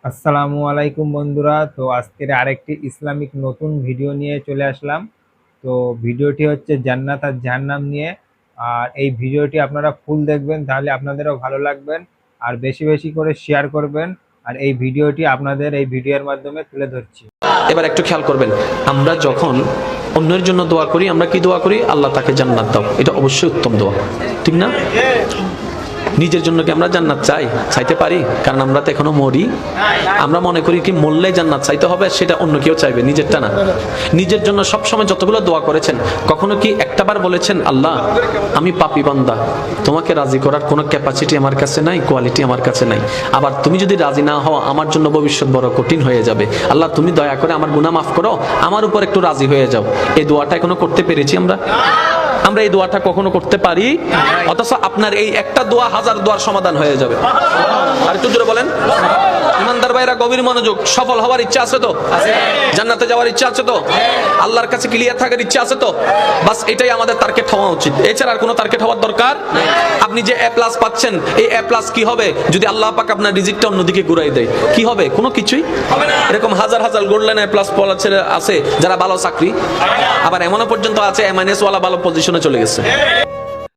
আসসালামু আলাইকুম বন্ধুরা। তো আজকের আরেকটি ইসলামিক নতুন ভিডিও নিয়ে চলে আসলাম। তো ভিডিওটি হচ্ছে জান্নাত আর জাহান্নাম নিয়ে। আর এই ভিডিওটি আপনারা ফুল দেখবেন, তাহলে আপনাদেরও ভালো লাগবেন। আর বেশি বেশি করে শেয়ার করবেন। আর এই ভিডিওটি আপনাদের এই ভিডিওর মাধ্যমে তুলে ধরছি। এবার একটু খেয়াল করবেন, আমরা যখন অন্যের জন্য দোয়া করি, আমরা কি দোয়া করি? আল্লাহ তাকে জান্নাত দাও। এটা অবশ্যই উত্তম দোয়া, ঠিক না? নিজের জন্য কি আমরা জান্নাত চাইতে পারি? কারণ আমরা তো এখনো মরি। আমরা মনে করি কি মরলে জান্নাত চাইতে হবে, সেটা অন্য কেউ চাইবে, নিজেরটা না। নিজের জন্য সবসময় যতগুলো দোয়া করেছেন, কখনো কি একটাবার বলেছেন আল্লাহ আমি পাপী বান্দা, তোমাকে রাজি করার কোনো ক্যাপাসিটি আমার কাছে নাই, কোয়ালিটি আমার কাছে নাই। আবার তুমি যদি রাজি না হও, আমার জন্য ভবিষ্যৎ বড় কঠিন হয়ে যাবে। আল্লাহ তুমি দয়া করে আমার গুনাহ মাফ করো, আমার উপর একটু রাজি হয়ে যাও। এই দোয়াটা এখনো করতে পেরেছি আমরা এই দোয়াটা কখনো করতে পারি? অথচ আপনার এই একটা দোয়া হাজার দোয়ার সমাধান হয়ে যাবে। আর একটু জোরে বলেন। ইমানদার ভাইরা গভীর মনোযোগ। সফল হওয়ার ইচ্ছা আছে তো? জান্নাতে যাওয়ার ইচ্ছা আছে তো? আল্লাহর কাছে ক্লিয়ার থাকার ইচ্ছা আছে তো? বাস এটাই আমাদের টার্গেট হওয়া উচিত। এছাড়া আর কোনো টার্গেট হওয়ার দরকার আপনি যে এ প্লাস পাচ্ছেন, এই এ প্লাস কি হবে যদি আল্লাহ পাক আপনার রিজিকটা অন্যদিকে ঘুরাই দেয়? কি হবে? কোনো কিছুই হবে না। এরকম হাজার হাজার গোল্ডেন এ প্লাস পড়া ছেলে আছে যারা ভালো চাকরি, আবার এমনও পর্যন্ত আছে এমএনএস ওয়ালা ভালো পজিশনে চলে গেছে।